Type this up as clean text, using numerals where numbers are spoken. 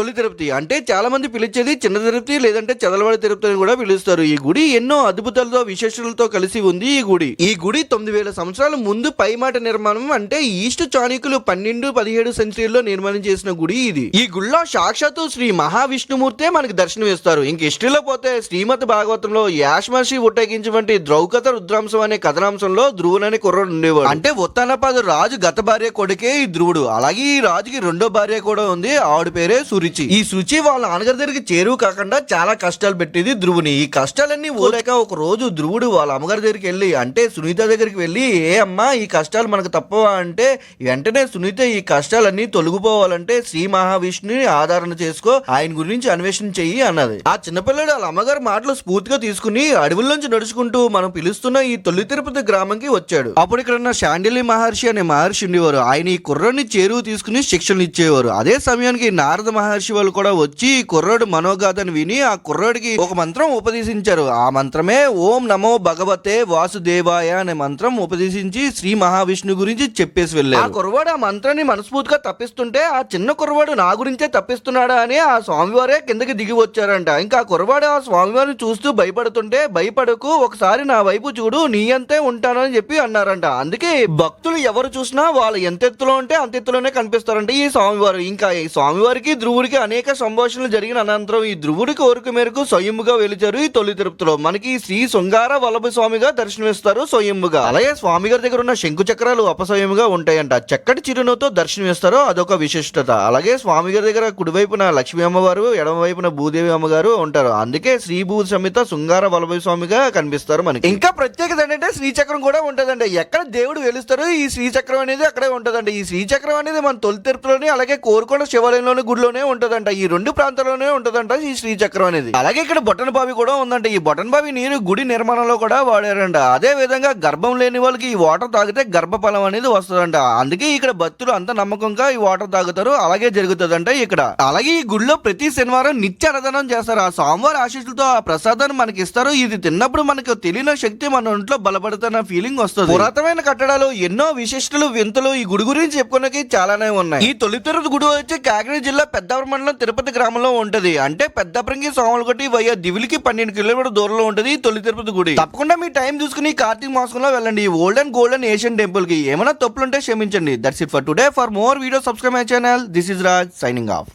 తొలి తిరుపతి అంటే చాలా మంది పిలిచేది చిన్న తిరుపతి లేదంటే చదలవాడి తిరుపతి అని కూడా పిలుస్తారు. ఈ గుడి ఎన్నో అద్భుతాలతో విశేషాలతో కలిసి ఉంది. ఈ గుడి 9000 సంవత్సరాల ముందు పైమాట నిర్మాణం అంటే ఈస్ట్ చాణిక్యులు 12-17 సెంచరీలో నిర్మాణం చేసిన గుడి ఇది. ఈ గుడిలో సాక్షాత్తు శ్రీ మహావిష్ణుమూర్తే మనకి దర్శనం ఇస్తారు. ఇంక హిస్టరీలో పోతే శ్రీమద్ భాగవతంలో యాష్ మహర్షి ఉట్టగించినటువంటి ద్రౌపద రుద్రాంశం అనే కథనాంశంలో ధ్రువుడు అనే కుర్రాడు ఉండేవాడు. అంటే ఉత్తనపాద రాజు గత భార్య కొడుకే ఈ ధ్రువుడు. అలాగే ఈ రాజుకి రెండో భార్య కూడా ఉంది. ఆవిడ పేరే సురుచి. ఈ సుచి వాళ్ళ నాన్నగారి దగ్గరికి చేరువు కాకుండా చాలా కష్టాలు పెట్టేది ధ్రువుని. ఈ కష్టాలన్నీ ఓలేక ఒక రోజు ధ్రువుడు వాళ్ళ అమ్మగారి దగ్గరికి వెళ్ళి అంటే సునీత దగ్గరికి వెళ్ళి, ఏ అమ్మా ఈ కష్టాలు మనకు తప్పవా అంటే వెంటనే సునీత ఈ కష్టాలన్నీ తొలగిపోవాలంటే శ్రీ మహావిష్ణుని ఆధారణ చేసుకో, ఆయన గురించి అన్వేషణ చెయ్యి అన్నది. ఆ చిన్నపిల్లడు వాళ్ళ అమ్మగారి మాటలు స్ఫూర్తిగా తీసుకుని అడవుల్లోంచి నడుచుకుంటూ మనం పిలుస్తున్న ఈ తొలి తిరుపతి గ్రామంకి వచ్చాడు. అప్పుడు ఇక్కడ ఉన్న శాండిలి మహర్షి అనే మహర్షి ఉండేవారు. ఆయన ఈ కుర్రాన్ని చేరువు తీసుకుని శిక్షణలు ఇచ్చేవారు. అదే సమయానికి నారద మహర్షి వాళ్ళు కూడా వచ్చి ఈ కుర్రాడు మనోగాథను విని ఆ కుర్రాడికి ఒక మంత్రం ఉపదేశించారు. ఆ మంత్రమే ఓం నమో భగవతే వాసుదేవాయ అనే మంత్రం ఉపదేశించి శ్రీ మహావిష్ణు గురించి చెప్పేసి వెళ్ళారు. ఆ కుర్రవాడు ఆ మంత్రాన్ని మనస్ఫూర్తిగా తప్పిస్తుంటే ఆ చిన్న కుర్రవాడు నా గురించే తప్పిస్తున్నాడా అని ఆ స్వామివారే కిందకి దిగి వచ్చారంట. ఇంకా ఆ కుర్రవాడు ఆ స్వామివారిని చూస్తూ భయపడుతుంటే, భయపడకు ఒకసారి నా వైపు చూడు నీ అంతే ఉంటానని చెప్పి అన్నారంట. అందుకే భక్తులు ఎవరు చూసినా వాళ్ళు ఎంత ఎత్తులో ఉంటే అంత ఎత్తులోనే కనిపిస్తారంట ఈ స్వామివారు. ఇంకా ఈ స్వామివారికి ధ్రువుడికి అనేక సంభాషణలు జరిగిన అనంతరం ఈ ధ్రువుడి కోరిక మేరకు స్వయంగా వెలిచారు ఈ తొలి తిరుపతిలో. మనకి శ్రీ శృంగార వల్లభ స్వామిగా దర్శనమిస్తారు స్వయంగా. అలాగే స్వామి గారి దగ్గర ఉన్న శంకు చక్రాలు అపస్వయంగా ఉంటాయంట. చక్కటి చిరునవ్వుతో దర్శనమిస్తారో అదొక విశిష్టత. అలాగే స్వామి గారి దగ్గర కుడివైపున లక్ష్మీ అమ్మవారు, ఎడమ వైపున భూదేవి అమ్మగారు ఉంటారు. అందుకే శ్రీ భూ సమేత శృంగార వల్లభ స్వామిగా కనిపిస్తారు మనకి. ఇంకా ప్రత్యేకత ఏంటంటే శ్రీచక్రం కూడా ఉంటదండి. ఎక్కడ దేవుడు వెలుస్తారో ఈ శ్రీచక్రం అనేది అక్కడే ఉంటదండి. ఈ శ్రీచక్రం అనేది మన తొలి తిరుపతిలోని అలాగే కోరుకొండ శివాలయంలోని గుడిలోనే ఉంటదంట. ఈ రెండు ప్రాంతాల్లోనే ఉంటదంట ఈ శ్రీచక్రం అనేది. అలాగే ఇక్కడ బొటన్ బావి కూడా ఉందంట. ఈ బొటన్ బావి నీరు గుడి నిర్మాణంలో కూడా వాడారంట. అదే విధంగా గర్భం లేని వాళ్ళకి ఈ వాటర్ తాగితే గర్భఫలం అనేది వస్తుందంట. అందుకే ఇక్కడ భక్తులు అంత నమ్మకంగా ఈ వాటర్ తాగుతారు. అలాగే జరుగుతుందంట ఇక్కడ. అలాగే ఈ గుడిలో ప్రతి శనివారం నిత్య అన్నదానం చేస్తారు. ఆ స్వామివారి ఆశీస్సులతో ఆ ప్రసాదాన్ని మనకి ఇస్తారు. ఇది తిన్నప్పుడు మనకు తెలియని శక్తి మన ఒంట్లో బలపడుతున్న ఫీలింగ్ వస్తుంది. పురాతనమైన కట్టడాలు ఎన్నో విశిష్టలు వింతలు ఈ గుడి గురించి చెప్పుకోవడానికి చాలానే ఉన్నాయి. ఈ తొలి తిరుపతి గుడి వచ్చి కాకినాడ జిల్లా పెద్దవరం మండలం తిరుపతి గ్రామంలో ఉంటది. అంటే పెద్దపరంగి సోమలకొట్టి వయ్య దివిలికి 12 కిలోమీటర్ దూరంలో ఉంటది తొలి తిరుపతి గుడి. తప్పకుండా మీ టైం చూసుకుని కార్తీక మాసంలో వెళ్ళండి. ఈ old and golden Asian temple కి. ఏమైనా తప్పులుంటే క్షమించండి. That's it for today. For more video subscribe my channel. This is Raj signing off.